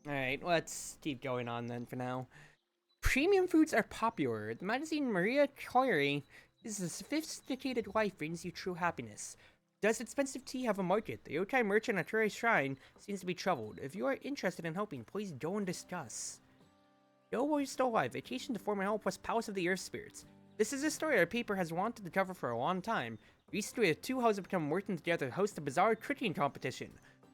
Alright, let's keep going on then for now. Premium foods are popular. The magazine Maria Choiri is a sophisticated life brings you true happiness. Does expensive tea have a market? The yokai merchant at Chartreuse Shrine seems to be troubled. If you are interested in helping, please go and discuss. Yo, while you're still alive, vacation to former hell plus Palace of the Earth Spirits. This is a story our paper has wanted to cover for a long time. Recently, the two houses have become working together to host a bizarre tricking competition.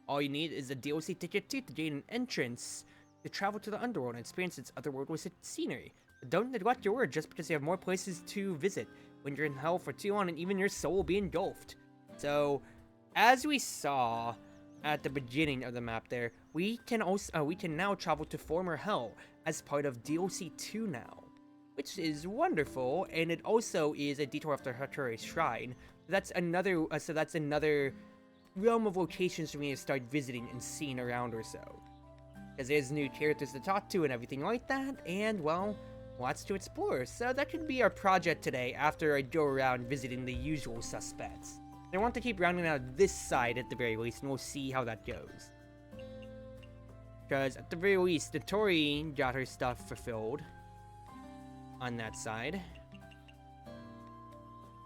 All you need is a DLC ticket to gain an entrance to travel to the underworld and experience its otherworldly scenery. But don't neglect your word just because you have more places to visit. When you're in hell for too long, and even your soul will be engulfed. So, as we saw at the beginning of the map there, we can now travel to former hell as part of DLC 2 now, which is wonderful, and it also is a detour after Chartreuse Shrine. That's another realm of locations for me to start visiting and seeing around or so. Because there's new characters to talk to and everything like that, and well, lots to explore. So that could be our project today after I go around visiting the usual suspects. I want to keep rounding out this side at the very least, and we'll see how that goes. Because at the very least, the Tori got her stuff fulfilled on that side.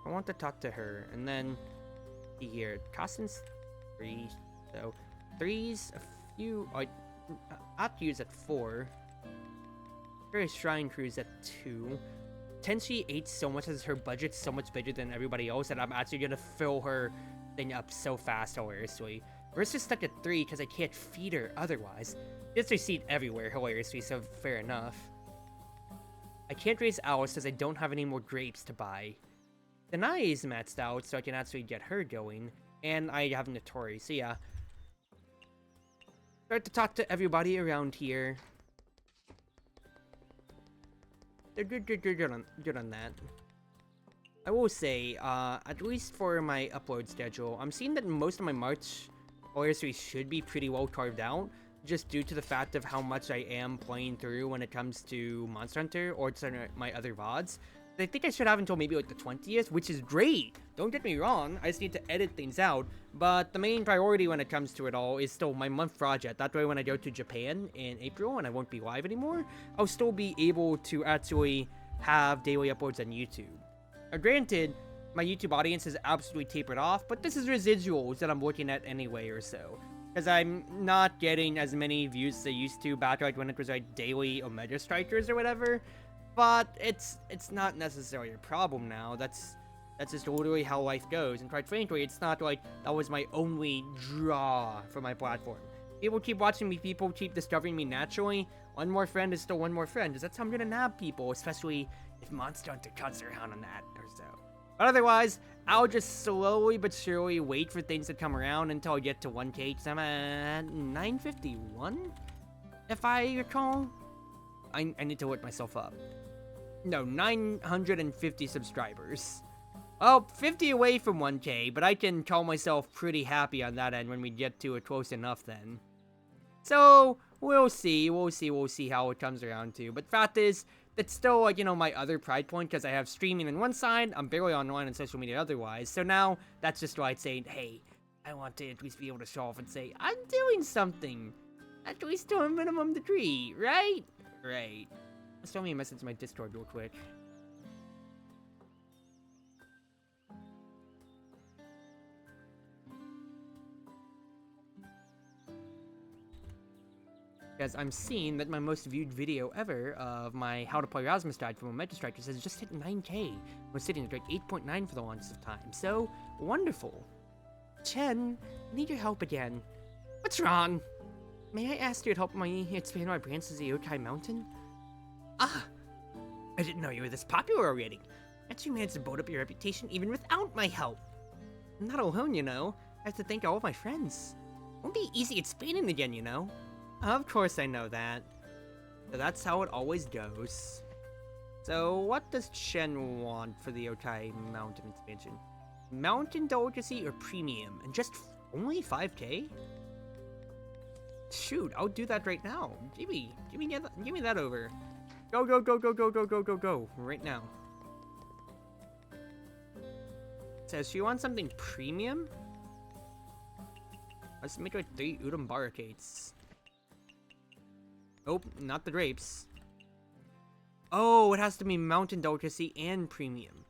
I want to talk to her, and then see here. Costin's 3, so 3's a few. Atsu's at 4. Chartreuse Shrine Crew's at 2. Tenshi 8 so much as her budget's so much bigger than everybody else that I'm actually gonna fill her thing up so fast, hilariously. Versus stuck at 3 because I can't feed her otherwise. There's a seed everywhere, hilariously, so fair enough. I can't raise Alice because I don't have any more grapes to buy. Denai is maxed out, so I can actually get her going. And I have Notori, so yeah. Start to talk to everybody around here. They're good on that. I will say, at least for my upload schedule, I'm seeing that most of my March OSRs should be pretty well carved out, just due to the fact of how much I am playing through when it comes to Monster Hunter or to my other VODs. I think I should have until maybe like the 20th, which is great! Don't get me wrong, I just need to edit things out, but the main priority when it comes to it all is still my month project. That way when I go to Japan in April and I won't be live anymore, I'll still be able to actually have daily uploads on YouTube. Granted, my YouTube audience has absolutely tapered off, but this is residuals that I'm looking at anyway or so. Because I'm not getting as many views as I used to back like when it was like daily Omega Strikers or whatever. But it's not necessarily a problem now. That's just literally how life goes. And quite frankly, it's not like that was my only draw for my platform. People keep watching me, people keep discovering me naturally. One more friend is still one more friend, because that's how I'm gonna nab people, especially if Monster Hunter cuts around on that or so. But otherwise, I'll just slowly but surely wait for things to come around until I get to 1K, because I'm at 951, if I recall. I need to look myself up. No, 950 subscribers. Oh, 50 away from 1K, but I can call myself pretty happy on that end when we get to it close enough then. So, we'll see how it comes around to. But fact is, it's still like, you know, my other pride point because I have streaming on one side, I'm barely online on social media otherwise. So now, that's just why I'd say, hey, I want to at least be able to show off and say, I'm doing something. At least to a minimum degree, right? Right. Let's throw me a message to my Discord real quick. Because I'm seeing that my most viewed video ever of my How to Play Rasmus Guide from Omega Strikers has just hit 9K. We're sitting at like 8.9 for the longest of time. So, wonderful. Chen, I need your help again. What's wrong? May I ask you to help me expand my branch to the Yokai Mountain? Ah! I didn't know you were this popular already. Yet you managed to build up your reputation even without my help. I'm not alone, you know. I have to thank all of my friends. Won't be easy expanding again, you know. Of course I know that. So that's how it always goes. So what does Chen want for the Yokai Mountain expansion? Mountain Delicacy or Premium? And just only 5K? Shoot, I'll do that right now. Give me that over. Go, right now. Says she wants something premium? Let's make like 3 Udon barricades. Oh, not the drapes. Oh, it has to be mountain delicacy and premium.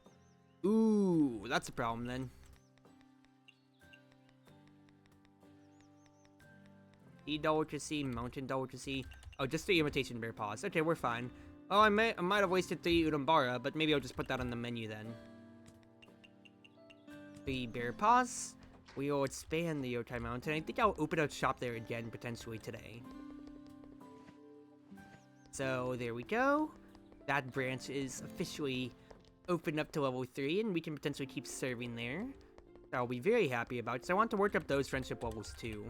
Ooh, that's a problem then. Sea delicacy, mountain delicacy. Oh, just the imitation bear paws. Okay, we're fine. Oh, I might have wasted 3 Udambara, but maybe I'll just put that on the menu then. 3 bear paws. We will expand the Yokai Mountain. I think I'll open a shop there again potentially today. So there we go. That branch is officially opened up to level 3, and we can potentially keep serving there. That I'll be very happy about, so I want to work up those friendship levels too.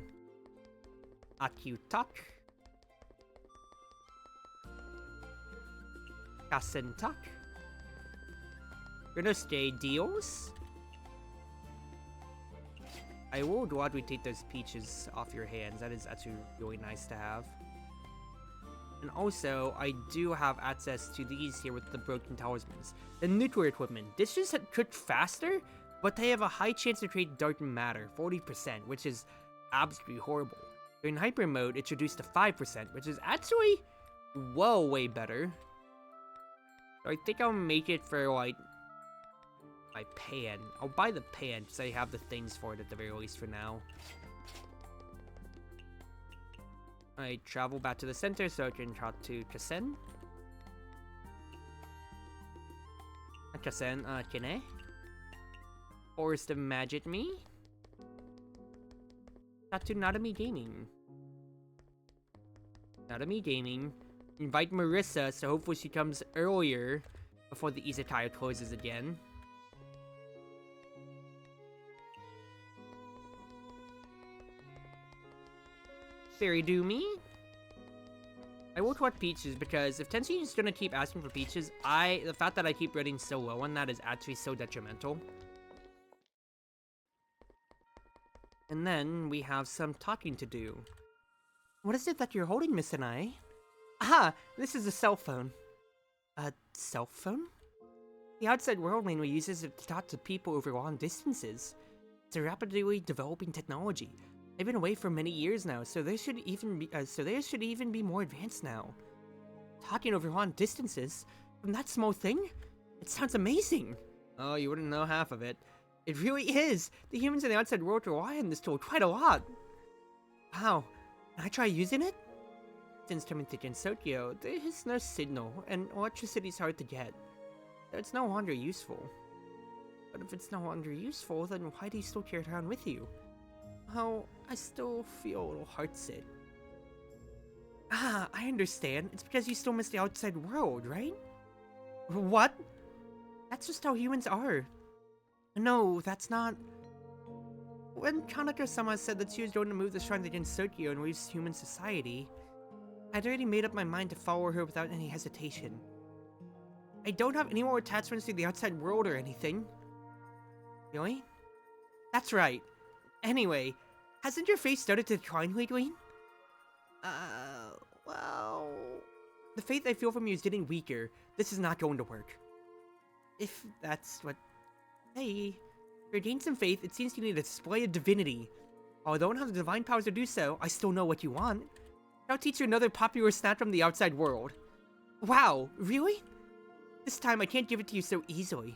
Akutak. Kasentak. Renoske deals. I will gladly take those peaches off your hands. That is actually really nice to have. And also, I do have access to these here with the broken talismans. The nuclear equipment. Dishes that cook faster, but they have a high chance to create dark matter, 40%, which is absolutely horrible. In hyper mode, it's reduced to 5%, which is actually well way better. So I think I'll make it for, like, my pan. I'll buy the pan, because I have the things for it at the very least for now. I travel back to the center so I can talk to Kasen. Kasen, Kine? Forest of Magic Me? Talk to Nadami Gaming. Nadami Gaming. Invite Marissa, so hopefully she comes earlier before the Izakaya closes again. Fairy do me. I will collect peaches because if Tenshi is gonna keep asking for peaches, the fact that I keep running so low on that is actually so detrimental. And then we have some talking to do. What is it that you're holding, Miss Anai? Aha! This is a cell phone. A cell phone? The outside world mainly uses it to talk to people over long distances. It's a rapidly developing technology. They've been away for many years now, so they should even be more advanced now. Talking over long distances from that small thing? It sounds amazing. Oh, you wouldn't know half of it. It really is. The humans in the outside world rely on this tool quite a lot. Wow, can I try using it? Since coming to Gensokyo, there is no signal, and electricity is hard to get. So it's no longer useful. But if it's no longer useful, then why do you still carry it around with you? Oh, I still feel a little heartsick. Ah, I understand. It's because you still miss the outside world, right? What? That's just how humans are. No, that's not... When Kanako-sama said that she was going to move the shrine to Gensokyo and leave human society, I'd already made up my mind to follow her without any hesitation. I don't have any more attachments to the outside world or anything. Really? That's right. Anyway, hasn't your face started to decline lately? Well... The faith I feel from you is getting weaker. This is not going to work. If that's what... Hey, to gain some faith, it seems you need a display of divinity. While I don't have the divine powers to do so, I still know what you want. I'll teach you another popular snack from the outside world. Wow, really? This time I can't give it to you so easily.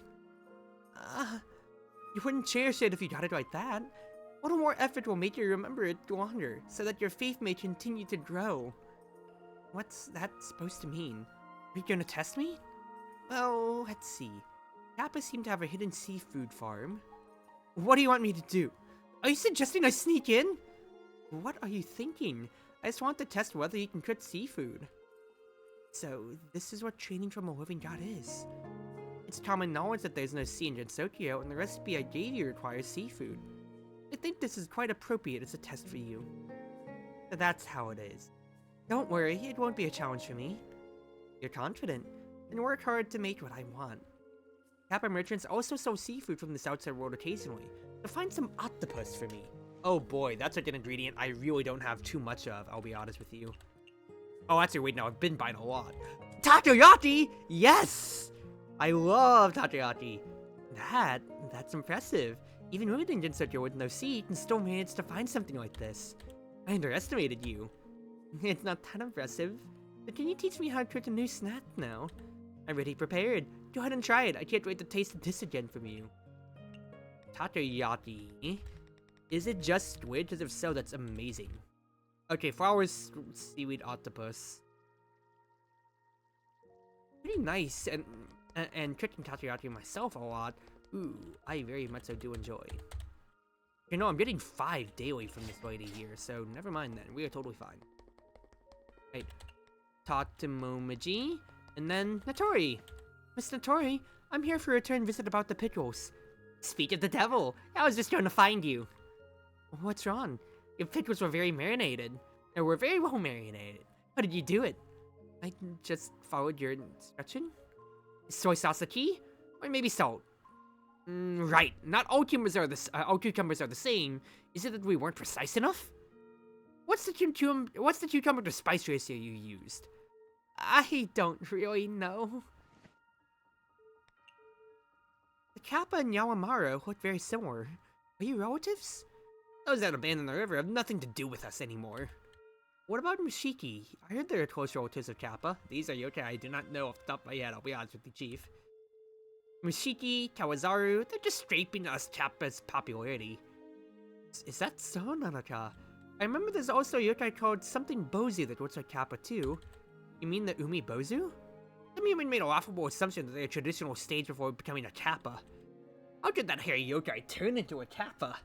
You wouldn't cherish it if you got it like that. A little more effort will make you remember it longer, so that your faith may continue to grow. What's that supposed to mean? Are you gonna test me? Well, let's see. Kappa seemed to have a hidden seafood farm. What do you want me to do? Are you suggesting I sneak in? What are you thinking? I just want to test whether you can cook seafood. So, this is what training from a living god is. It's common knowledge that there's no sea in Gensokyo, and the recipe I gave you requires seafood. I think this is quite appropriate as a test for you. So that's how it is. Don't worry, it won't be a challenge for me. You're confident, and work hard to make what I want. Kappa merchants also sell seafood from this outside world occasionally, so find some octopus for me. Oh boy, that's like an ingredient I really don't have too much of, I'll be honest with you. Oh, actually, wait, no, I've been buying a lot. Takoyaki! Yes! I love takoyaki. That's impressive. Even moving in Gensokyo with no sea, you can still manage to find something like this. I underestimated you. It's not that impressive. But can you teach me how to cook a new snack now? I'm ready prepared. Go ahead and try it. I can't wait to taste this again from you. Takoyaki. Is it just squid? Because if so, that's amazing. Okay, flowers, seaweed, octopus. Pretty nice, and cooking takoyaki myself a lot. Ooh, I very much so do enjoy. You know, I'm getting 5 daily from this lady here, so never mind then. We are totally fine. Right. Tatamomaji, and then Natori. Miss Natori, I'm here for a return visit about the pickles. Speak of the devil, I was just trying to find you. What's wrong? Your pickles were very marinated. Or were very well marinated. How did you do it? I just followed your instruction? Is soy sauce the key? Or maybe salt? Right. Not all cucumbers are the same. Is it that we weren't precise enough? What's the cucumber to spice ratio you used? I don't really know. The Kappa and Yawamaru look very similar. Are you relatives? Those that abandoned the river have nothing to do with us anymore. What about Mishiki? I heard they're close relatives of Kappa. These are yokai I do not know off the top of my head, I'll be honest with you, Chief. Mishiki, Kawazaru, they're just scraping us Kappa's popularity. Is that so, Nanaka? I remember there's also a yokai called something Bozu that looks like Kappa too. You mean the Umi Bozu? Some human made a laughable assumption that they're a traditional stage before becoming a Kappa. How did that hairy yokai turn into a Kappa?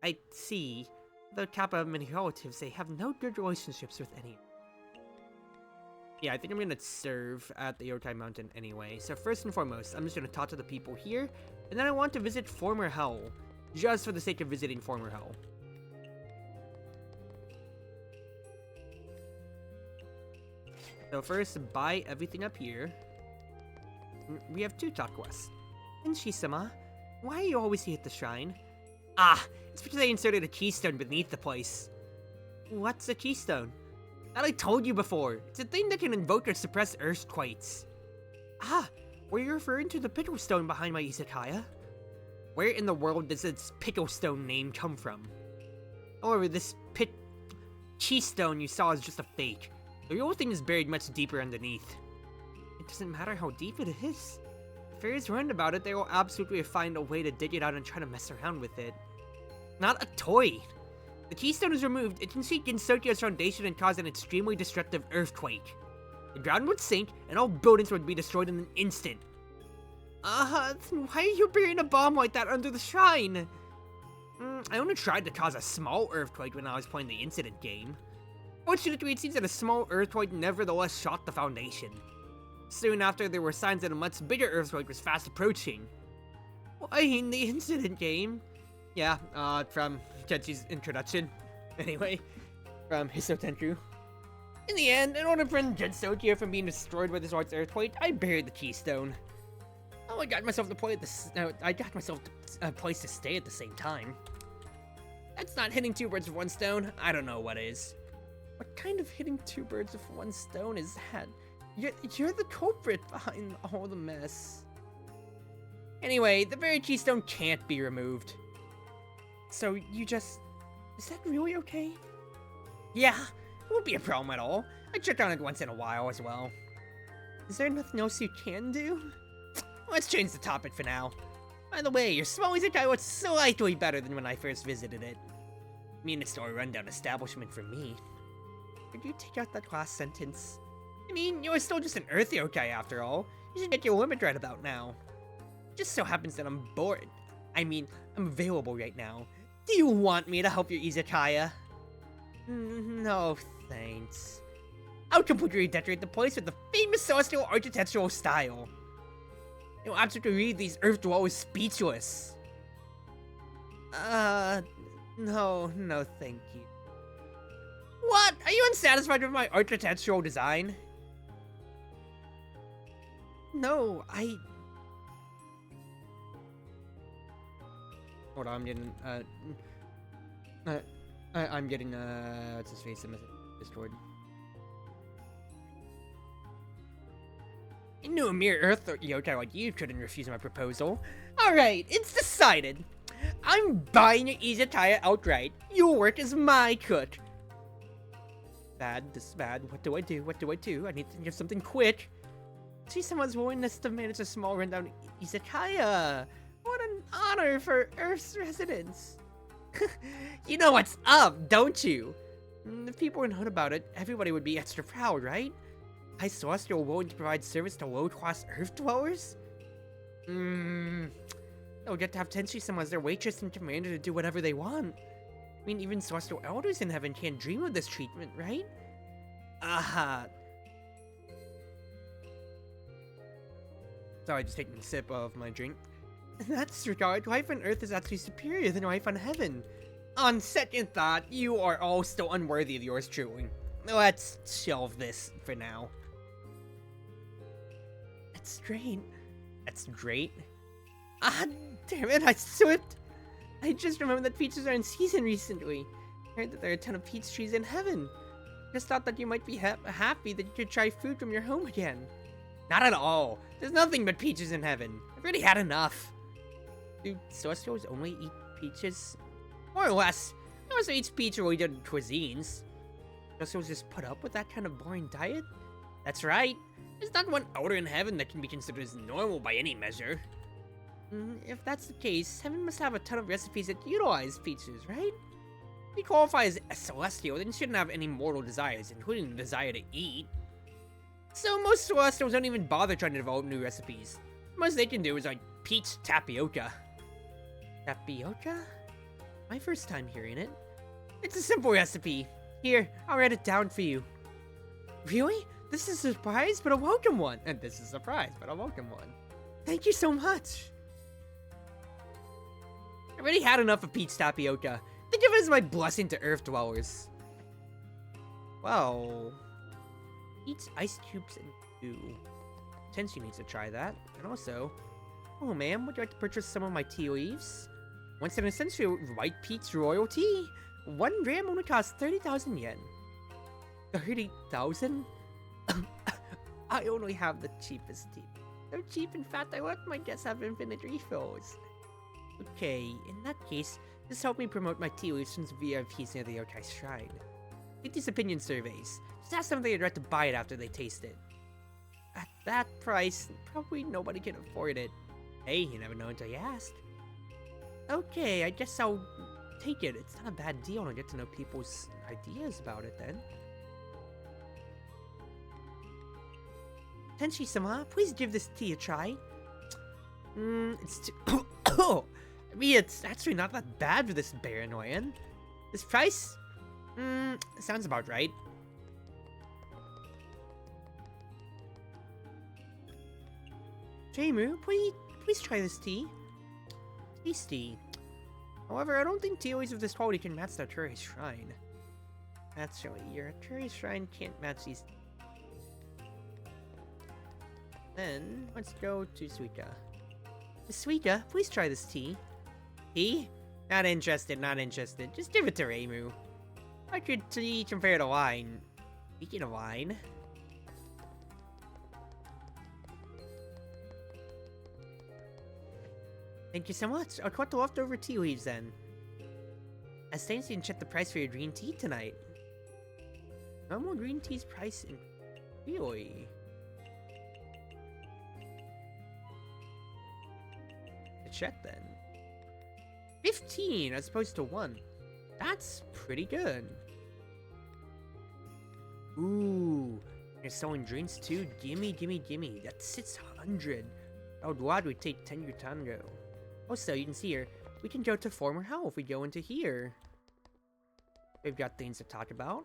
I see. The Kappa have many relatives, they have no good relationships with any. Yeah, I think I'm gonna serve at the Yokai Mountain anyway. So first and foremost, I'm just gonna talk to the people here, and then I want to visit Former Hell, just for the sake of visiting Former Hell. So first, buy everything up here. We have 2 talk quests. Enshi-sama, why are you always here at the shrine? Ah, it's because I inserted a keystone beneath the place. What's a keystone? That I told you before. It's a thing that can invoke or suppress earthquakes. Ah, were you referring to the pickle stone behind my izakaya? Where in the world does this pickle stone name come from? However, this keystone you saw is just a fake. The real thing is buried much deeper underneath. It doesn't matter how deep it is. If fairies learned about it, they will absolutely find a way to dig it out and try to mess around with it. Not a toy. The keystone is removed, it can sink in Sokyo's foundation and cause an extremely destructive earthquake. The ground would sink, and all buildings would be destroyed in an instant. Then why are you burying a bomb like that under the shrine? I only tried to cause a small earthquake when I was playing the incident game. Fortunately, it seems that a small earthquake nevertheless shocked the foundation. Soon after, there were signs that a much bigger earthquake was fast approaching. Why in the incident game? Yeah, from Kenchi's introduction. Anyway, from Hisotenku. In the end, in order to prevent Jensokyo from being destroyed by this large earthquake, I buried the keystone. Oh, I got myself a place to stay at the same time. That's not hitting 2 birds with 1 stone. I don't know what is. What kind of hitting 2 birds with 1 stone is that? You're the culprit behind all the mess. Anyway, the buried keystone can't be removed. So you just... Is that really okay? Yeah, it won't be a problem at all. I check on it once in a while as well. Is there nothing else you can do? Let's change the topic for now. By the way, your small izakaya was slightly better than when I first visited it. I mean, it's still a rundown establishment for me. Could you take out that last sentence? I mean, you're still just an earth yokai after all. You should get your limit right about now. It just so happens that I'm bored. I mean, I'm available right now. Do you want me to help your izakaya? No, thanks. I'll completely redecorate the place with the famous celestial architectural style. You'll absolutely read these earth dwellers speechless. No, thank you. What? Are you unsatisfied with my architectural design? No, Hold on, I'm getting, what's his face in Discord. I knew a mere earth yokai like you couldn't refuse my proposal. Alright, it's decided. I'm buying your izakaya outright. You'll work as my cook. bad, this is bad. What do I do? What do I do? I need to think of something quick. See someone's willingness to manage a small rundown Izakaya. What an honor for Earth's residents. You know what's up, don't you? If people would know about it, everybody would be extra proud, right? High Celestial willing to provide service to low-class Earth dwellers? They'll get to have Tenshi-sama as their waitress and commander to do whatever they want. I mean, even Celestial Elders in heaven can't dream of this treatment, right? Sorry, just taking a sip of my drink. In that regard, life on Earth is actually superior than life on heaven. On second thought, you are all still unworthy of yours truly. Let's shelve this for now. That's great. That's great. Ah, damn it, I slipped. I just remembered that peaches are in season recently. I heard that there are a ton of peach trees in heaven. Just thought that you might be happy that you could try food from your home again. Not at all. There's nothing but peaches in heaven. I've already had enough. Do Celestials only eat peaches? More or less. It also eats peach related cuisines. Celestials just put up with that kind of boring diet? That's right. There's not one elder in heaven that can be considered as normal by any measure. If that's the case, heaven must have a ton of recipes that utilize peaches, right? If you qualify as a Celestial, then you shouldn't have any mortal desires, including the desire to eat. So most Celestials don't even bother trying to develop new recipes. Most they can do is like peach tapioca. Tapioca? My first time hearing it. It's a simple recipe. Here, I'll write it down for you. Really? This is a surprise, but a welcome one. And this is a surprise, but a welcome one. Thank you so much. I already had enough of peach tapioca. Think of it as my blessing to Earth dwellers. Well, eats ice cubes and dew. Tenshi needs to try that. And also, oh ma'am, would you like to purchase some of my tea leaves? Once an essential white peach royal tea, 1 gram only costs 30,000 yen. 30,000? I only have the cheapest tea. So cheap, in fact, I let my guests have infinite refills. Okay, in that case, just help me promote my tea leaves since VIPs near the Yokai Shrine. Get these opinion surveys. Just ask them if they'd like to buy it after they taste it. At that price, probably nobody can afford it. Hey, you never know until you ask. Okay, I guess I'll take it. It's not a bad deal, and I'll get to know people's ideas about it then. Tenshi-sama, please give this tea a try. It's too... I mean, it's actually not that bad for this Baranoyan. This price? Sounds about right. Jaimu, please try this tea. Tasty. However, I don't think tea leaves of this quality can match the Chartreuse Shrine. Naturally, your Chartreuse Shrine can't match these. Then, let's go to Suika. Suika, please try this tea. Tea? Not interested, not interested. Just give it to Reimu. I could tea compare to wine. Speaking of wine... Thank you so much. I'll cut the leftover tea leaves then. I think you can check the price for your green tea tonight. Normal green tea's price in... Really? Check then. 15 as opposed to 1. That's pretty good. Ooh, you're selling drinks too? Gimme, gimme, gimme. That's 600. Oh, glad we take 10 Utango. Also, you can see here, we can go to former hell if we go into here. We've got things to talk about.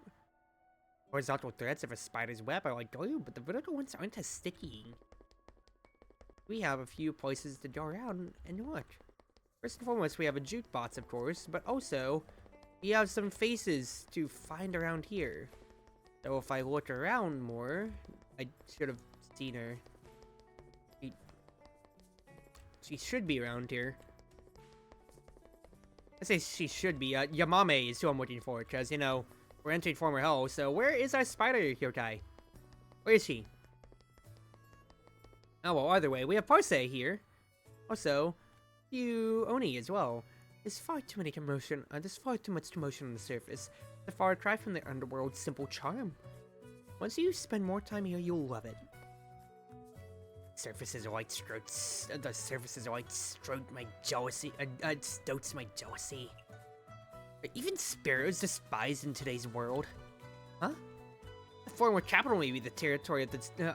Horizontal threads of a spider's web are like glue, but the vertical ones aren't as sticky. We have a few places to go around and look. First and foremost, we have a jukebox, of course, but also we have some faces to find around here. So if I look around more, I should have seen her. She should be around here. I say she should be. Yamame is who I'm looking for, because, you know, we're entering former hell, so where is our spider yokai? Where is she? Oh, well, either way, we have Parse here. Also, you Oni as well. There's far too many commotion. There's far too much commotion on the surface. It's a far cry from the underworld's simple charm. Once you spend more time here, you'll love it. Surfaces are like strokes. The surfaces are like stroke my jealousy. Stoats my jealousy. Are even sparrows despised in today's world? Huh? The former capital may be the territory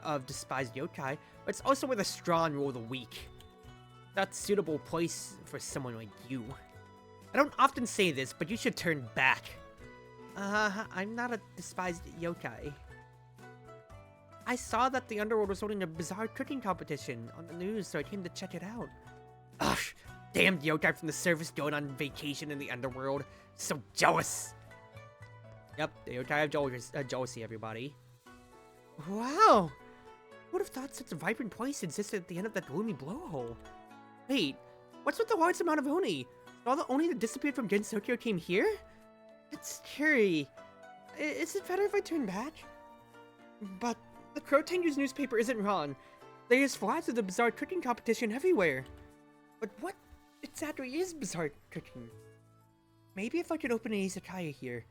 of despised yokai, but it's also where the strong rule the weak. That's a suitable place for someone like you. I don't often say this, but you should turn back. I'm not a despised yokai. I saw that the underworld was holding a bizarre cooking competition on the news, so I came to check it out. Ugh, damned yokai from the surface going on vacation in the underworld. So jealous. Yep, the yokai have jealousy, everybody. Wow! Who would have thought such a vibrant place existed at the end of that gloomy blowhole? Wait, what's with the large amount of oni? Did all the oni that disappeared from Gensokyo came here? It's scary. Is it better if I turn back? But the Crow News newspaper isn't wrong. There's flags of the bizarre cooking competition everywhere. But what exactly is bizarre cooking? Maybe if I could open an izakaya here,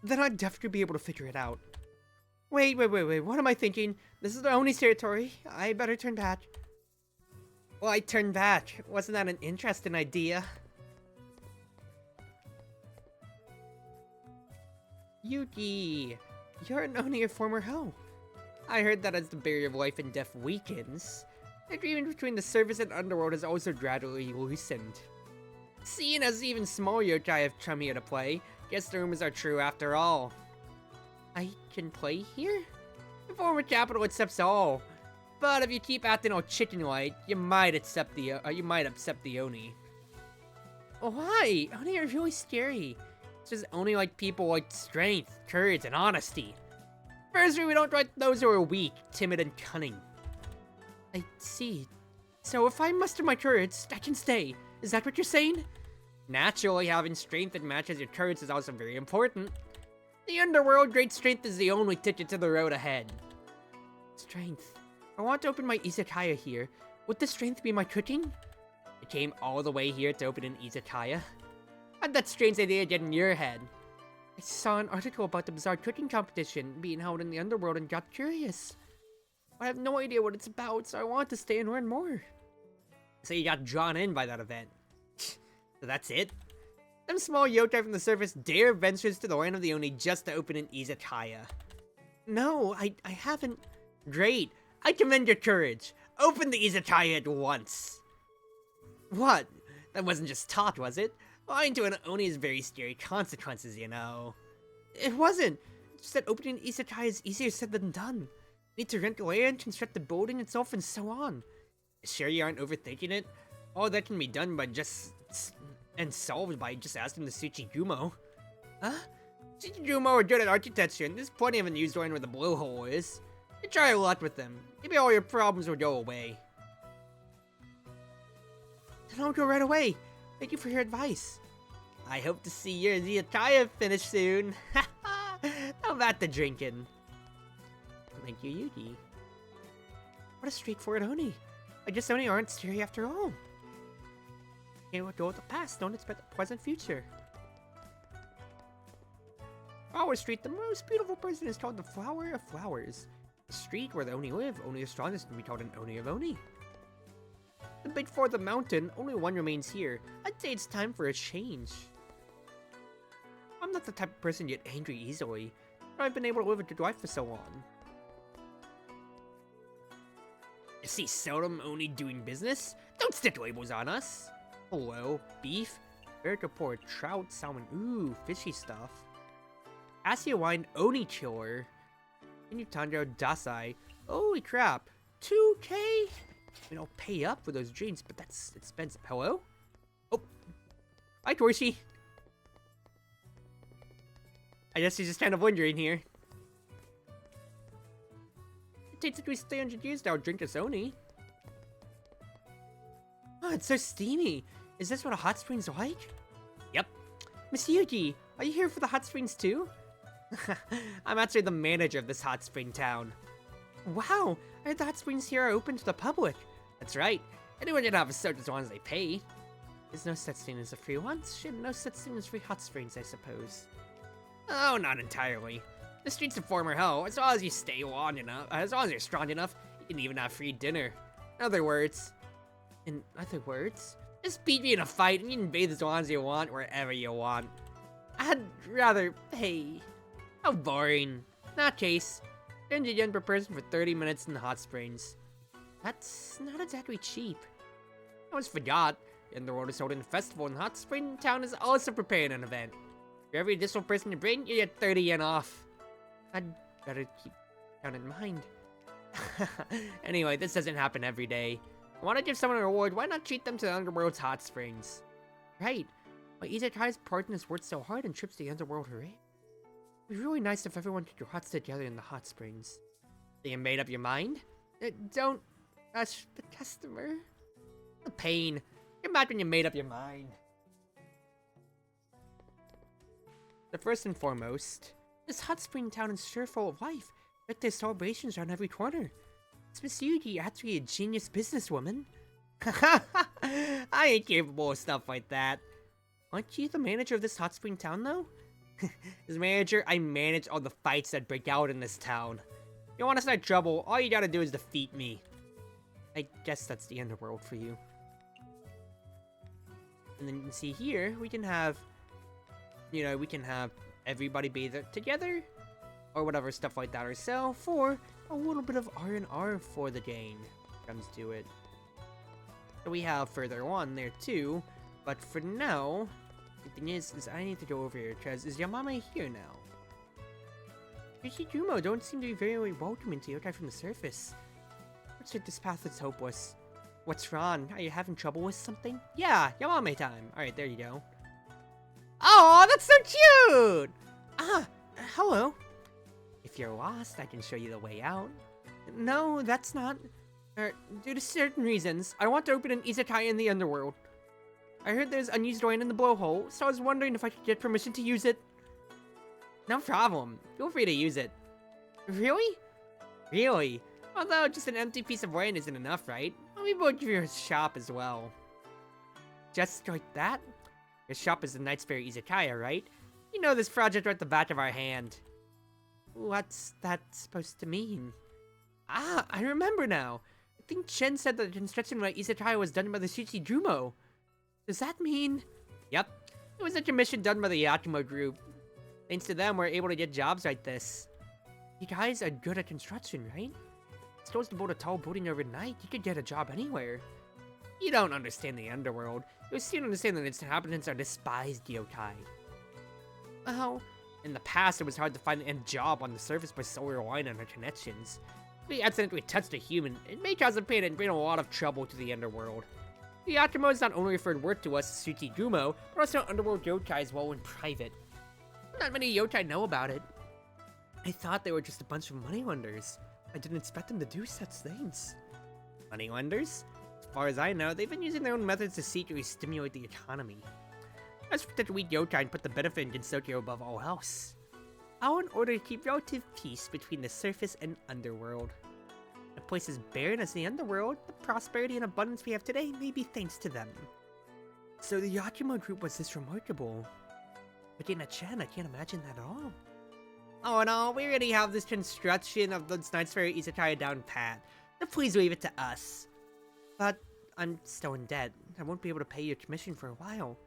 then I'd definitely be able to figure it out. Wait, what am I thinking? This is the Oni's territory. I better turn back. Well, I turned back. Wasn't that an interesting idea? Yuki, you're an Oni or former hoe. I heard that as the barrier of life and death weakens, the agreement between the surface and underworld has also gradually loosened. Seeing as even small yokai have come here to play, guess the rumors are true after all. I can play here? The former capital accepts all, but if you keep acting all chicken-like, you might upset the Oni. Why? Oni are really scary. It's just Oni like people like strength, courage, and honesty. Firstly, we don't like those who are weak, timid, and cunning. I see. So if I muster my courage, I can stay. Is that what you're saying? Naturally, having strength that matches your courage is also very important. In the underworld, great strength is the only ticket to the road ahead. Strength. I want to open my izakaya here. Would this strength be my cooking? I came all the way here to open an izakaya. How'd that strange idea get in your head? I saw an article about the bizarre cooking competition being held in the underworld and got curious. I have no idea what it's about, so I want to stay and learn more. So you got drawn in by that event. So that's it? Them small yokai from the surface dare ventures to the land of the Oni just to open an izakaya. No, I haven't. Great. I commend your courage. Open the izakaya at once. What? That wasn't just talk, was it? Lying to an Oni has very scary consequences, you know. It wasn't. It's just that opening an izakaya is easier said than done. You need to rent land, construct the building itself, and so on. Sure you aren't overthinking it? All that can be done by and solved by just asking the Tsuchigumo. Huh? Tsuchigumo are good at architecture, and there's plenty of unused land where the blowhole is. You try a lot with them. Maybe all your problems will go away. Then I'll go right away. Thank you for your advice. I hope to see your izakaya finish soon. Now back to drinking. Thank you, Yuki. What a straightforward Oni. I guess Oni aren't scary after all. Can't go with the past, don't expect a pleasant future. Flower Street, the most beautiful person is called the Flower of Flowers. The street where the Oni live, only the strongest can be called an Oni of Oni. The big four of the mountain, only one remains here. I'd say it's time for a change. I'm not the type of person to get angry easily, but I've been able to live a good life for so long. You see seldom Oni doing business? Don't stick labels on us! Hello, beef, vertiport, trout, salmon, ooh, fishy stuff. Asia wine, Oni killer. Inutandro Dasai, holy crap, 2K? I mean, I'll pay up for those drinks, but that's expensive. Hello? Oh, hi Torshi. I guess he's just kind of wondering here. It takes at least 300 years to drink this Oni. Oh, it's so steamy. Is this what a hot spring's like? Yep. Miss Yuki, are you here for the hot springs too? I'm actually the manager of this hot spring town. Wow, I heard the hot springs here are open to the public. That's right. Anyone can have a soda as long as they pay. There's no such thing as a free one. Shit, no such thing as free hot springs, I suppose. Oh, not entirely. The streets of former hell, as long as you stay long enough, as long as you're strong enough, you can even have free dinner. In other words, just beat me in a fight and you can bathe as long as you want, wherever you want. I'd rather pay. How boring. In that case, 10 yen per person for 30 minutes in the hot springs. That's not exactly cheap. I almost forgot. The Underworld is holding a festival and Hot Spring Town is also preparing an event. For every additional person you bring, you get 30 yen off. I'd better keep that in mind. Anyway, this doesn't happen every day. I want to give someone a reward, why not treat them to the Underworld's hot springs? Right. Why Izakaya's partner has worked so hard and trips to the Underworld, hooray. It'd be really nice if everyone could do hots together in the hot springs. So you made up your mind? Don't rush the customer. The pain. Come back when you made up your mind. So first and foremost, this hot spring town is sure full of life. But there's celebrations around every corner. It's Miss Yuki, actually a genius businesswoman. I ain't capable of stuff like that. Aren't you the manager of this hot spring town, though? As manager, I manage all the fights that break out in this town. If you want to start trouble, all you gotta do is defeat me. I guess that's the Underworld for you. And then you can see here, we can have, we can have everybody bathe together, or whatever stuff like that, or sell for a little bit of R&R for the game. Comes to it. So we have further on there too, but for now, the thing is I need to go over here, because is Yamame here now? Yoshijumo don't seem to be very welcoming to Yokai from the surface. Looks like this path is hopeless. What's wrong? Are you having trouble with something? Yeah, Yamame time. Alright, there you go. Oh, that's so cute! Hello. If you're lost, I can show you the way out. No, that's not... due to certain reasons, I want to open an Izakaya in the Underworld. I heard there's unused oil in the blowhole, so I was wondering if I could get permission to use it. No problem. Feel free to use it. Really? Really? Although just an empty piece of wine isn't enough, right? Let me book your shop as well. Just like that? Your shop is the Knight's Fair Izakaya, right? You know this project right at the back of our hand. What's that supposed to mean? Ah, I remember now. I think Chen said that the construction of my Izakaya was done by the Shichijumo. Does that mean... Yep. It was a commission done by the Yakima group. Thanks to them, we're able to get jobs like this. You guys are good at construction, right? It's supposed to build a tall building overnight. You could get a job anywhere. You don't understand the Underworld. You still understand that its inhabitants are despised yokai. Well, in the past, it was hard to find a job on the surface by solely relying on our connections. If we accidentally touched a human, it may cause a pain and bring a lot of trouble to the Underworld. The Yakumo not only referred work to us as Tsuchigumo, but also Underworld yokai as well in private. Not many yokai know about it. I thought they were just a bunch of moneylenders. I didn't expect them to do such things. Moneylenders? As far as I know, they've been using their own methods to secretly stimulate the economy. I expect that we yokai and put the benefit in Gensokyo above all else. All in order to keep relative peace between the surface and Underworld. A place as barren as the Underworld, the prosperity and abundance we have today may be thanks to them. So the Yakumo group was this remarkable. Looking at Chen, I can't imagine that at all. Oh no, we already have this construction of the Knight's Fair Izakaya down pat. So please leave it to us. But I'm still in debt. I won't be able to pay your commission for a while.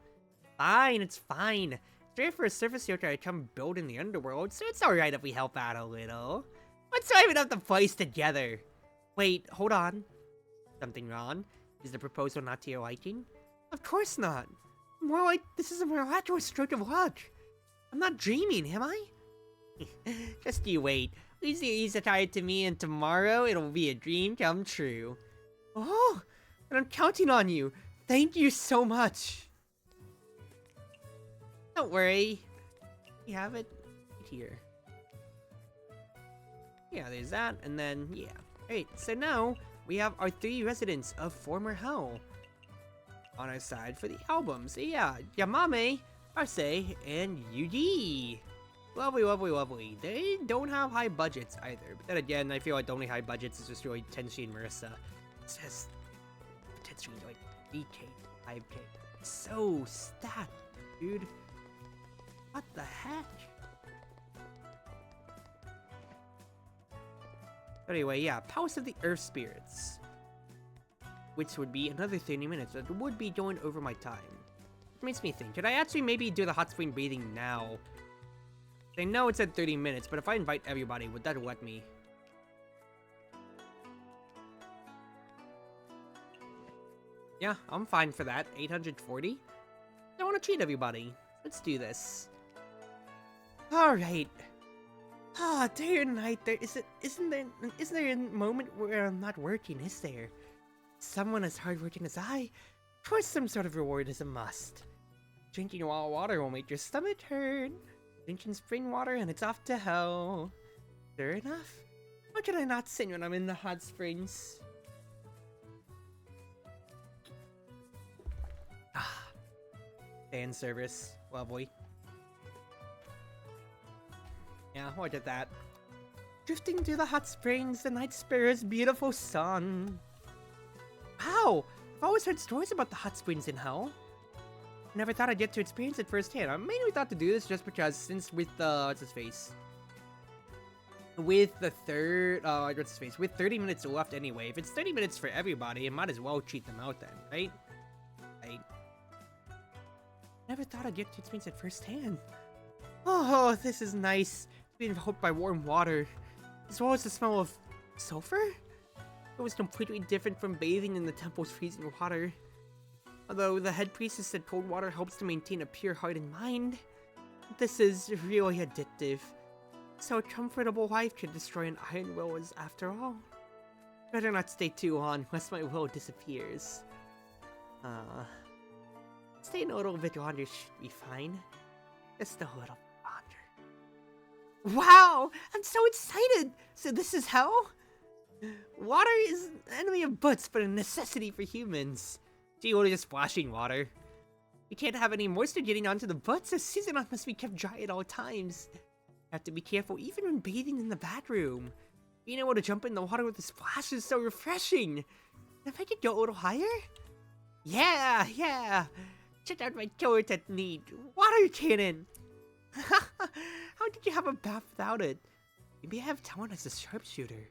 Fine, it's fine. It's rare for a surface yokai to come build in the Underworld, so it's alright if we help out a little. Let's even up the place together. Wait, hold on. Something wrong? Is the proposal not to your liking? Of course not. More like this is a miraculous stroke of luck. I'm not dreaming, am I? Just you wait. Leave the Izakaya to me and tomorrow it'll be a dream come true. Oh, and I'm counting on you. Thank you so much. Don't worry. We have it here. Yeah, there's that, and then, yeah. Alright, so now we have our 3 residents of former hell on our side for the album. So yeah, Yamame, Arce, and Yuji. Lovely, lovely, lovely. They don't have high budgets either. But then again, I feel like the only high budgets is just really Tenshi and Marissa. It says potentially like 3K, 5K. It's so stacked, dude. What the heck? Anyway, yeah, Palace of the Earth Spirits. Which would be another 30 minutes. That would be going over my time. Which makes me think, should I actually maybe do the hot spring bathing now? I know it said 30 minutes, but if I invite everybody, would that let me? Yeah, I'm fine for that. 840? I want to treat everybody. Let's do this. Alright. Ah, day or night, isn't there a moment where I'm not working, is there? Someone as hardworking as I, of course some sort of reward is a must. Drinking wild water will make your stomach hurt. Drinking spring water and it's off to hell. Sure enough. How can I not sing when I'm in the hot springs? Ah. Fan service. Lovely. Yeah, I did that. Drifting through the hot springs, the night sparrow's beautiful song. Wow! I've always heard stories about the hot springs in hell. Never thought I'd get to experience it firsthand. I mainly thought to do this just because since with the, what's his face? With the with 30 minutes left anyway, if it's 30 minutes for everybody, I might as well cheat them out then, right? Right. Never thought I'd get to experience it firsthand. Oh, this is nice. Being enveloped by warm water, as well as the smell of sulfur? It was completely different from bathing in the temple's freezing water. Although the head priestess said cold water helps to maintain a pure heart and mind, this is really addictive. So a comfortable life can destroy an iron will after all. Better not stay too long, lest my will disappears. Staying a little bit longer should be fine. Just a little longer. Wow! I'm so excited! So this is hell? Water is an enemy of butts, but a necessity for humans. Gee, what is just splashing water? We can't have any moisture getting onto the butts, so Susanoo must be kept dry at all times. Have to be careful even when bathing in the bathroom. Being able to jump in the water with a splash is so refreshing. If I could go a little higher? Yeah! Check out my killer technique. Water cannon! How did you have a bath without it? Maybe I have talent as a sharpshooter.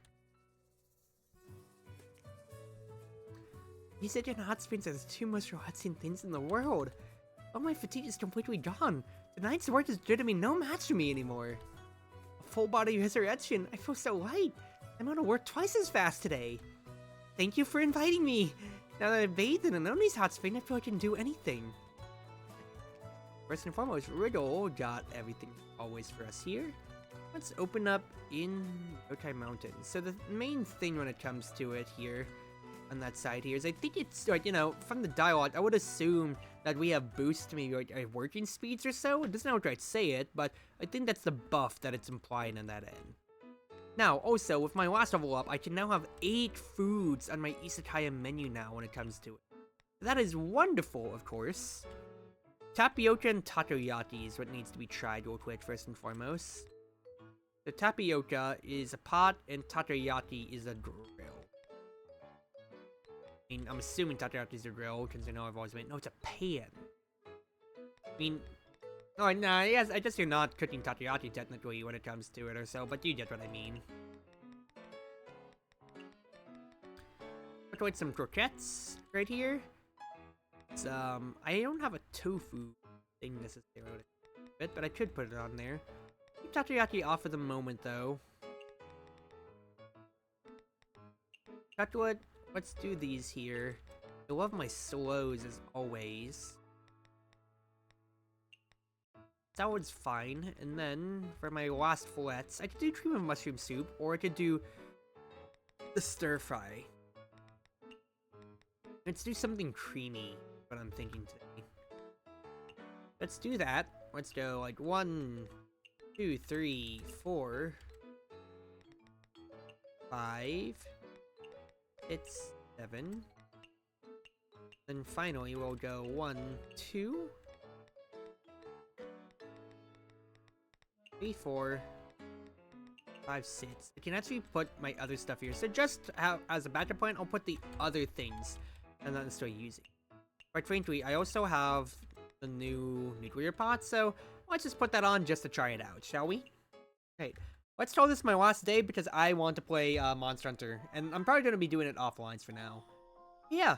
You said in hot springs are the two most relaxing things in the world. All my fatigue is completely gone. Tonight's work is literally no match to me anymore. A full body resurrection. I feel so light. I'm gonna work twice as fast today. Thank you for inviting me. Now that I've bathed in an Oni's hot spring, I feel I can do anything. First and foremost, Riddle got everything always for us here. Let's open up in Yokai Mountain. So the main thing when it comes to it here, on that side here, is I think it's, like, you know, from the dialogue, I would assume that we have boost to maybe like working speeds or so. It doesn't outright say it, but I think that's the buff that it's implying on that end. Now, also, with my last level up, I can now have 8 foods on my Izakaya menu now when it comes to it. That is wonderful, of course. Tapioca and takoyaki is what needs to be tried real quick, first and foremost. The tapioca is a pot, and takoyaki is a grill. I mean, I'm assuming takoyaki is a grill, because I know I've always been. No, it's a pan. I mean, oh, nah, yes, I guess you're not cooking takoyaki technically when it comes to it or so, but you get what I mean. Let's wait some croquettes right here. It's, I don't have a tofu thing necessarily, but I could put it on there. Keep takoyaki off for the moment, though. Chocolate, let's do these here. I love my slows as always. Salad's fine, and then for my last fillets, I could do cream of mushroom soup, or I could do the stir fry. Let's do something creamy, what I'm thinking today. Let's do that. Let's go like 1, 2, 3, 4, 5, 6, 7. Then finally we'll go 1, 2, 3, 4, 5, 6. I can actually put my other stuff here. So just as a backup point, I'll put the other things and then still using. Quite frankly, I also have the new nuclear pot, so let's just put that on just to try it out, shall we? Okay, Let's tell this my last day because I want to play Monster Hunter, and I'm probably going to be doing it offline for now. Yeah,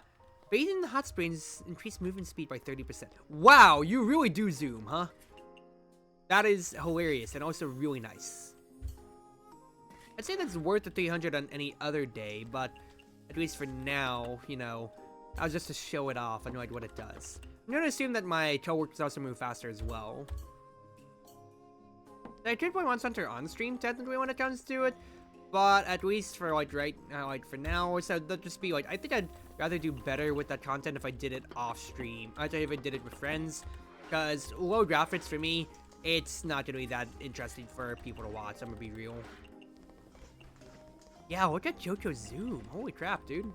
bathing in the hot springs increased movement speed by 30%. Wow, you really do zoom, huh? That is hilarious and also really nice. I'd say that's worth the 300 on any other day, but at least for now, you know, that was just to show it off and like what it does. I'm going to assume that my coworkers also move faster as well. I could play Monster Hunter on stream technically when it comes to it, but at least for like right now, like for now, so that'll just be like, I think I'd rather do better with that content if I did it off stream. I'd say if I did it with friends, because low graphics for me, it's not gonna be that interesting for people to watch. I'm gonna be real. Yeah, look at Jojo's zoom. Holy crap, dude.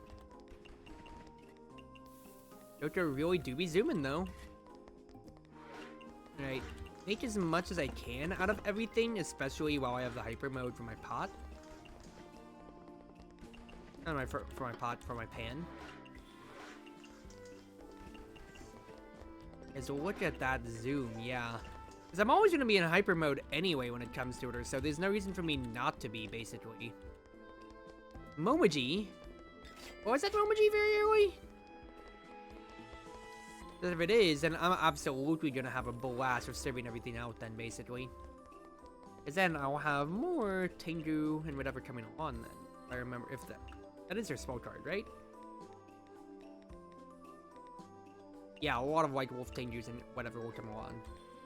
Jojo really do be zooming though. Alright. Make as much as I can out of everything, especially while I have the hyper mode for my pot. Not for my pot, for my pan. Okay, so look at that zoom, yeah. Because I'm always going to be in hyper mode anyway when it comes to it, so there's no reason for me not to be, basically. Momoji? Oh, is that Momoji very early? If it is, then I'm absolutely gonna have a blast with serving everything out then, basically. Because then I'll have more Tengu and whatever coming on then. I remember if that is their small card, right? Yeah, a lot of White Wolf Tengus and whatever will come on.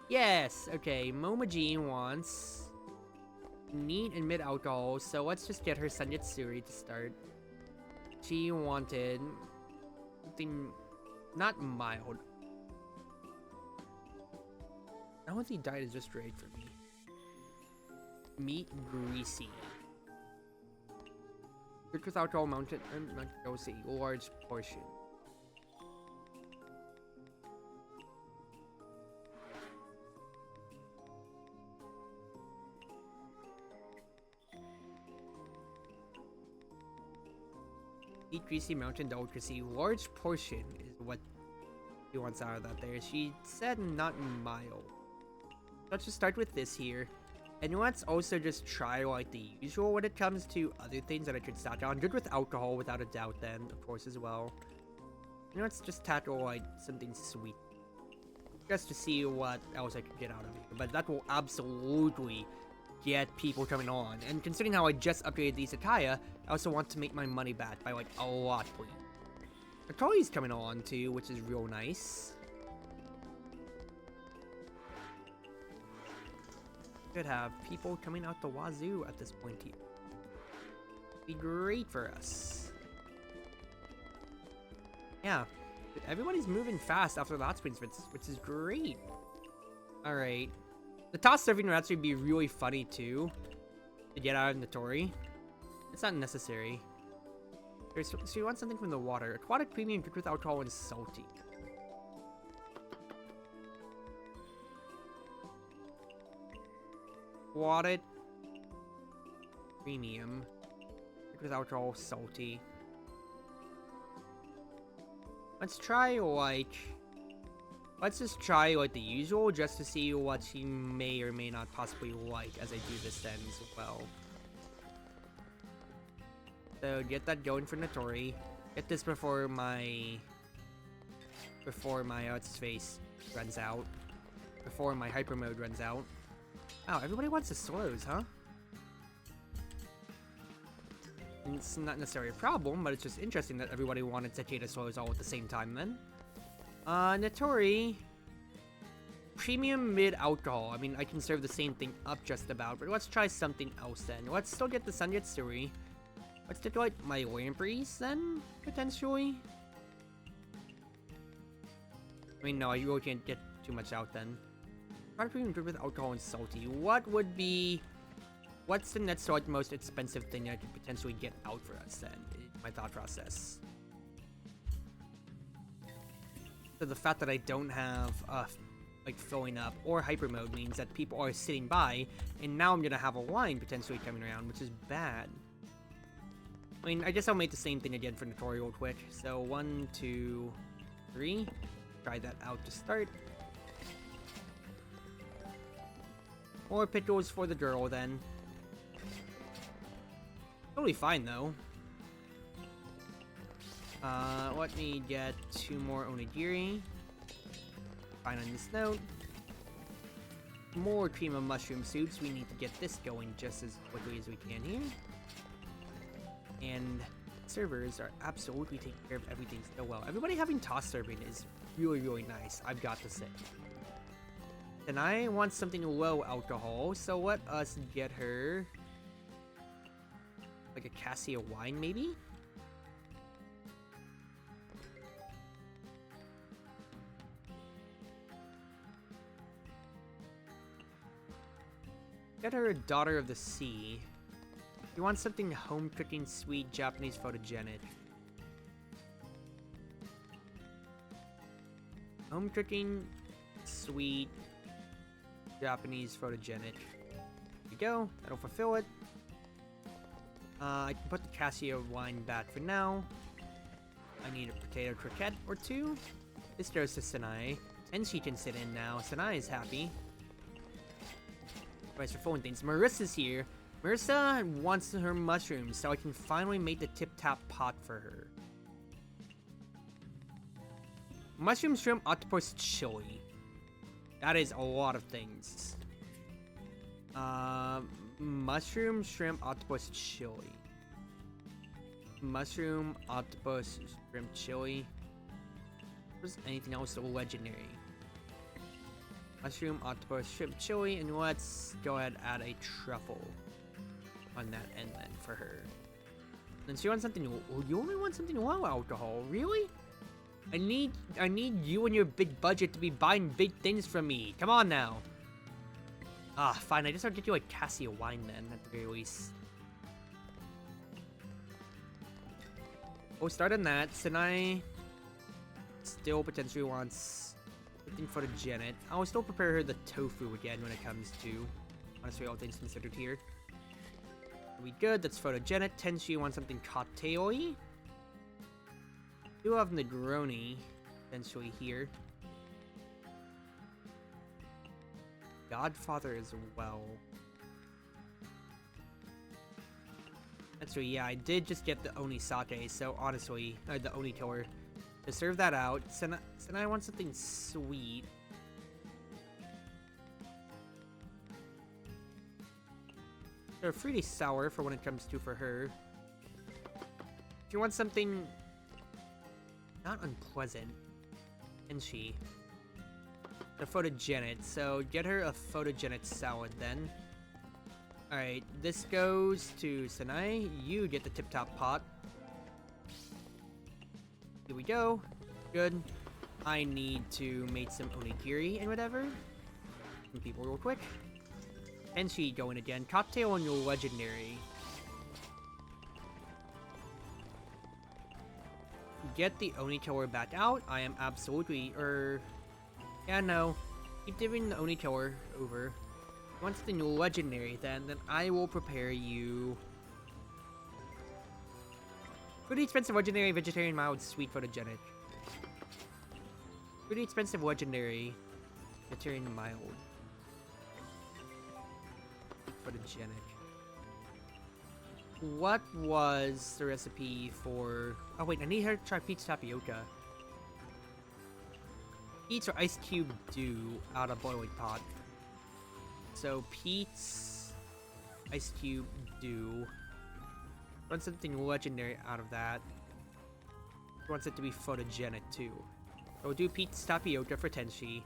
Yes, okay, Momoji wants neat and mid alcohol, so let's just get her Sanjitsuri to start. She wanted something not mild. I don't think diet is just right for me. Meat greasy. Cooked with alcohol mountain and go see large portion. Eat greasy mountain delicacy. Large portion is what she wants out of that there. She said not mild. Let's just start with this here. And let's also just try like the usual when it comes to other things that I could stack on. Good with alcohol without a doubt then, of course, as well. And let's just tackle like something sweet. Just to see what else I could get out of it. But that will absolutely get people coming on. And considering how I just upgraded the Izakaya, I also want to make my money back by like a lot, please. Akali's coming on too, which is real nice. Could have people coming out the wazoo at this point here. Be great for us. Yeah, everybody's moving fast after the hot springs, which is great. All right, the toss surfing would actually be really funny too to get out of Notori. It's not necessary. So you want something from the water. Aquatic premium cooked with alcohol and salty. Aquatic premium cooked with alcohol, salty. Let's try like... Let's just try like the usual just to see what she may or may not possibly like as I do this then as well. So get that going for Notori. Get this before my what's his face runs out. Before my hyper mode runs out. Wow, everybody wants the slows, huh? It's not necessarily a problem, but it's just interesting that everybody wanted Cicada slows all at the same time then. Notori. Premium mid alcohol. I mean, I can serve the same thing up just about, but let's try something else then. Let's still get the Sanjitsuri. Let's get like my Lampreys then, potentially. I mean, no, I really can't get too much out then. Probably good with alcohol and salty. What would be... What's the next like most expensive thing I could potentially get out for us then? My thought process. So the fact that I don't have like filling up or hyper mode means that people are sitting by, and now I'm gonna have a line potentially coming around, which is bad. I mean, I guess I'll make the same thing again for Notori real quick. So 1, 2, 3. Try that out to start. More pickles for the girl then. Totally fine though. Let me get 2 more onigiri. Fine on this note. More cream of mushroom soups. We need to get this going just as quickly as we can here. And servers are absolutely taking care of everything so well. Everybody having toss serving is really, really nice, I've got to say. And I want something low alcohol, so let us get her like a cassia wine, maybe? Get her a Daughter of the Sea. You want something home cooking, sweet, Japanese, photogenic. Home cooking, sweet, Japanese, photogenic. There we go. That'll fulfill it. I can put the cassia wine back for now. I need a potato croquette or 2. This goes to Sanai. And she can sit in now. Sanai is happy. Price for phone things. Marissa's here. Marissa wants her mushrooms, so I can finally make the tip-tap pot for her. Mushroom, shrimp, octopus, chili. That is a lot of things. Mushroom, shrimp, octopus, chili. Mushroom, octopus, shrimp, chili. Was anything else legendary? Mushroom, octopus, shrimp, chili, and let's go ahead and add a truffle on that end then for her. And she wants something. You only want something low alcohol, really? I need you and your big budget to be buying big things from me. Come on now. Ah, fine. I just have to get you a cassia wine then, at the very least. We'll start on that. Sanai still potentially wants something photogenic. I'll still prepare her the tofu again when it comes to, honestly, all things considered here. Are we good? That's photogenic. Tenshi wants something cocktail-y. Do have Negroni potentially here. Godfather as well. Actually, yeah, I did just get the Oni Sake, so honestly, the Oni Killer. To serve that out, Senai wants something sweet. They're fruity sour for when it comes to for her. If you want something not unpleasant, and she the photogenic, so get her a photogenic salad then. Alright, this goes to Sanai. You get the tip-top pot. Here we go. Good. I need to make some onigiri and whatever. Some people real quick. And she going again. Cocktail on your legendary. Get the Oni Killer back out. I am absolutely, yeah, no. Keep giving the Oni Killer over. Once the new legendary, then I will prepare you. Pretty expensive legendary, vegetarian, mild, sweet, photogenic. Pretty expensive legendary, vegetarian, mild, photogenic. What was the recipe for? Oh wait, I need her to try Pete's tapioca. Pete's or ice cube dew out of boiling pot. So Pete's ice cube dew. Want something legendary out of that. Wants it to be photogenic too. So we'll do Pete's tapioca for Tenshi.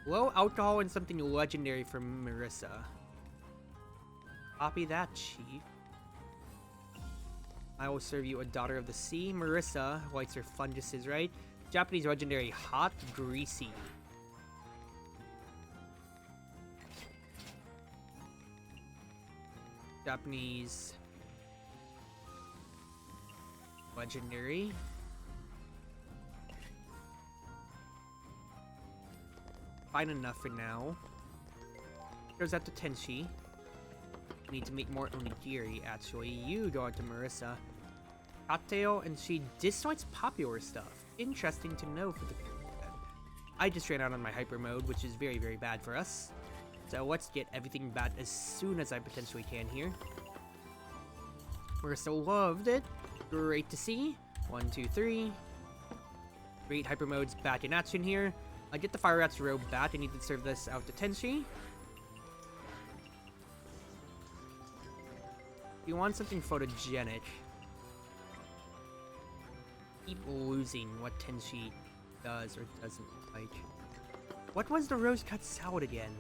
Low alcohol and something legendary for Marissa. Copy that, Chief. I will serve you a Daughter of the Sea. Marissa likes her funguses, right? Japanese legendary, hot, greasy. Japanese legendary. Fine enough for now. Goes out to Tenshi. Need to make more onigiri, actually. You go out to Marissa. Cocktail, and she dislikes popular stuff. Interesting to know for the I just ran out on my hyper mode, which is very, very bad for us. So let's get everything back as soon as I potentially can here. Marissa loved it. Great to see. 1, 2, 3. Great hyper modes back in action here. I get the Fire Rat's robe back. I need to serve this out to Tenshi. You want something photogenic. Keep losing what Tenshi does or doesn't like. What was the rose cut salad again?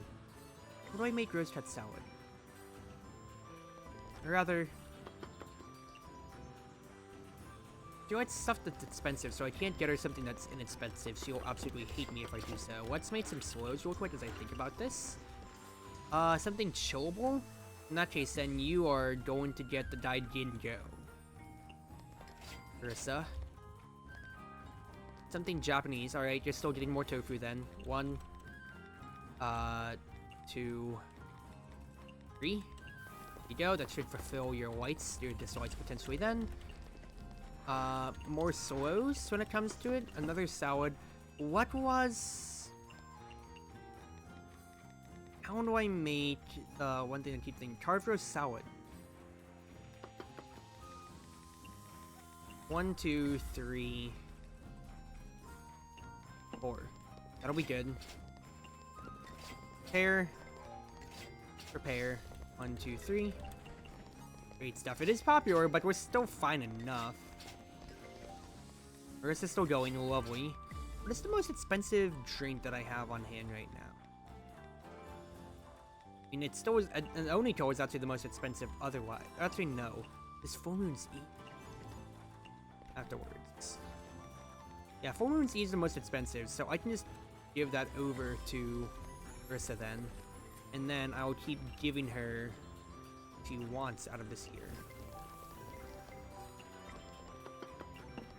How do I make rose cut salad? Or rather, you know, it's stuff that's expensive, so I can't get her something that's inexpensive. She'll absolutely hate me if I do so. Let's make some slows real quick as I think about this. Something chillable? In that case, then you are going to get the dyed Ginjo. Marissa. Something Japanese. Alright, you're still getting more tofu then. 1, 2, 3. There you go. That should fulfill your whites, your dislikes potentially then. More slows when it comes to it. Another salad. What was... How do I make one thing I keep thinking? Chartreuse salad. 1, 2, 3, 4. That'll be good. Prepare. Prepare. 1, 2, 3. Great stuff. It is popular, but we're still fine enough. Marissa's still going. Lovely. What is the most expensive drink that I have on hand right now? I mean, it's still... An Oniko is actually the most expensive otherwise. Actually, no. This Full Moon's Eve. Afterwards. Yeah, Full Moon's Eve is the most expensive, so I can just give that over to Marissa then. And then I'll keep giving her what she wants out of this year.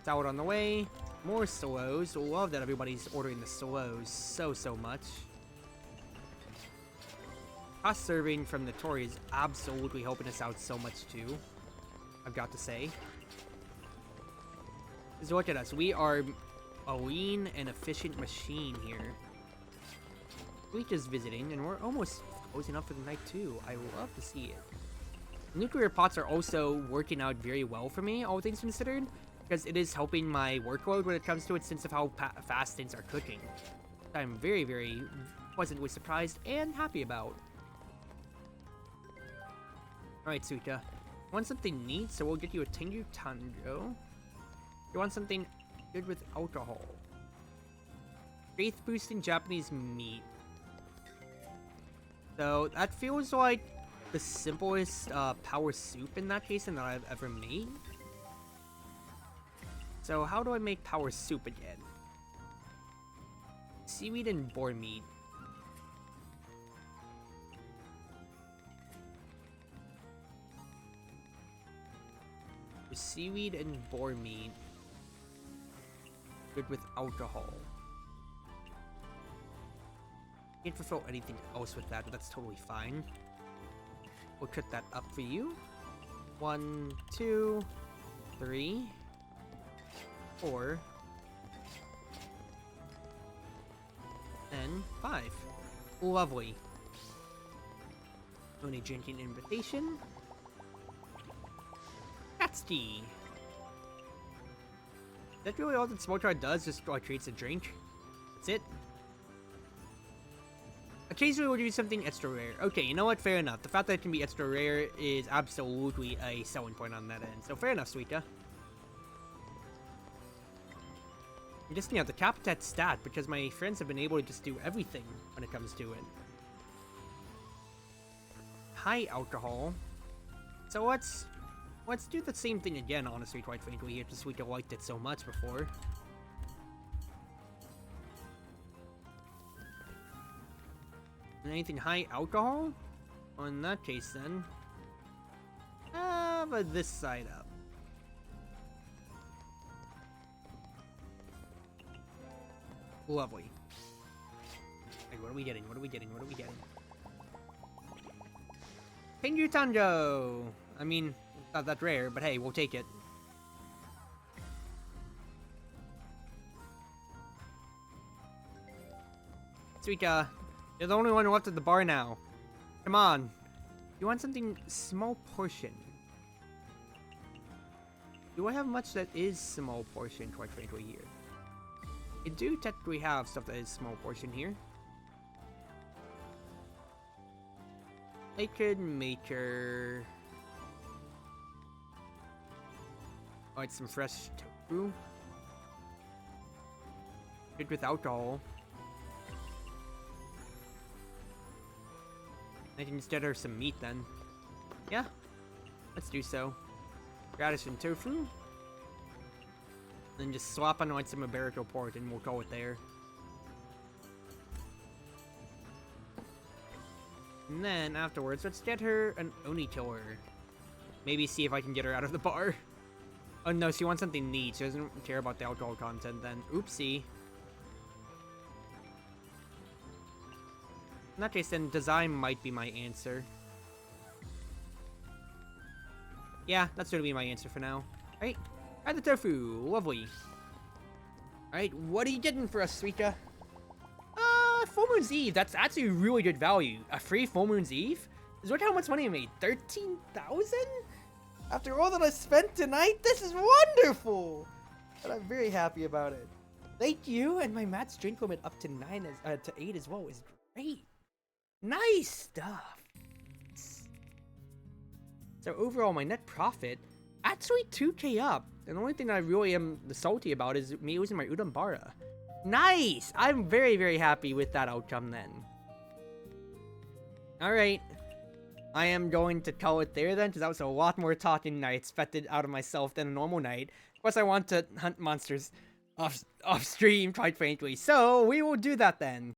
Salad on the way. More slows. Love that everybody's ordering the slows so much. Cost serving from the Tori is absolutely helping us out so much too. I've got to say. Just look at us. We are a lean and efficient machine here. Week is visiting, and we're almost closing up for the night too. I love to see it. Nuclear pots are also working out very well for me, all things considered, because it is helping my workload when it comes to its sense of how fast things are cooking. I'm very, very pleasantly surprised and happy about. Alright, Suita. You want something neat, so we'll get you a Tengu Tango. You want something good with alcohol. Faith boosting Japanese meat. So that feels like the simplest power soup in that case that I've ever made. So how do I make power soup again? Seaweed and boar meat. Seaweed and boar meat. Good with alcohol. Can't fulfill anything else with that, but that's totally fine. We'll cut that up for you. 1, 2, 3, 4, and 5. Lovely. Only drinking invitation. Katsuki. Is that really all that Smoke Card does? Just creates a drink? That's it? Occasionally we'll do something extra rare. Okay, you know what? Fair enough. The fact that it can be extra rare is absolutely a selling point on that end. So fair enough, Suita. I'm just, to cap that stat because my friends have been able to just do everything when it comes to it. High alcohol. So let's do the same thing again, honestly, quite frankly, here, just Suita liked it so much before. Anything high alcohol? Well, in that case, then. But this side up. Lovely. Like, what are we getting? What are we getting? What are we getting? Tengu Tango! I mean, it's not that rare, but hey, we'll take it. Suika, you're the only one left at the bar now. Come on. You want something small portion. Do I have much that is small portion, quite frankly, here? I do technically have stuff that is small portion here. I could make her... Alright, some fresh tofu. Good with alcohol. I can just get her some meat then. Yeah, let's do so. Radish and tofu. Then just swap on some Iberico port and we'll call it there. And then afterwards, let's get her an Oni killer. Maybe see if I can get her out of the bar. Oh no, she wants something neat. She doesn't care about the alcohol content then. Oopsie. In that case, then design might be my answer. Yeah, that's gonna be my answer for now. Alright, add the tofu. Lovely. Alright, what are you getting for us, Suika? Full Moon's Eve. That's actually really good value. A free Full Moon's Eve? Look how much money I made. 13,000? After all that I spent tonight, this is wonderful! And I'm very happy about it. Thank you, and my match drink limit up to 8 as well is great. Nice stuff. So overall, my net profit, actually 2k up. And the only thing I really am salty about is me losing my Udambara. Nice! I'm very, very happy with that outcome then. Alright. I am going to call it there then, because that was a lot more talking than I expected out of myself than a normal night. Of course, I want to hunt monsters off stream, quite frankly. So, we will do that then.